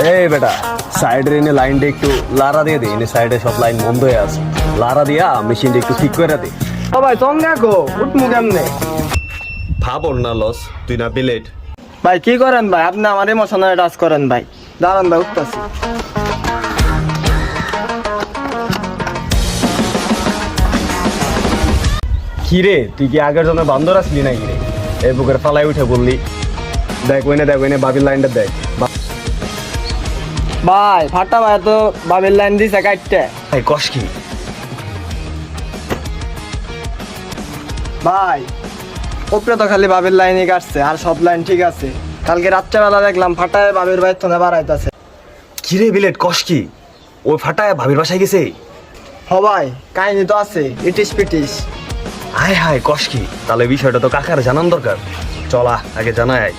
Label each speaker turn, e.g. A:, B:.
A: এই বেটা সাইডের এনে লাইনটা একটু লারা দিয়ে দে, এনে সাইডে সব লাইন বন্ধ হয়ে আছে, লারা দিয়া মেশিনটা একটু ঠিক করে দে।
B: ও ভাই চঙ্গা গো উঠমু কেমনে?
A: ভাবর না লস, তুই না বিলেট।
B: ভাই কি করেন ভাই, আপনি আমার ইমোশনাল টাচ করেন ভাই। দাঁড়ান ভাই উঠতেছি।
A: কি রে তুই কি আগের জন্য বান্দর আসলি নাকি রে? এই বুকের ফালাই উঠে বললি দেখ ওইনে বাবির লাইনটা দেখ।
B: ভাই ফাটা ভাই তো বাবির লাইন দিছে কাটতে।
A: ভাই কষ কি?
B: ভাই উপরে তো খালি বাবির লাইনই কাটছে, আর সব লাইন ঠিক আছে। কালকে রাত্রেবেলা দেখলাম ফাটায় বাবির বাইর তো বাড়াইতেছে।
A: কি রে বিলেট কষ কি? ওই ফাটায় ভাবির বাসায় গেছে?
B: হ ভাই কাহিনী তো আছে ইটিস পিটিস।
A: হায় হায় কষ কি? তাহলে বিষয়টা তো কাকার জানান দরকার। চলা আগে জানাই।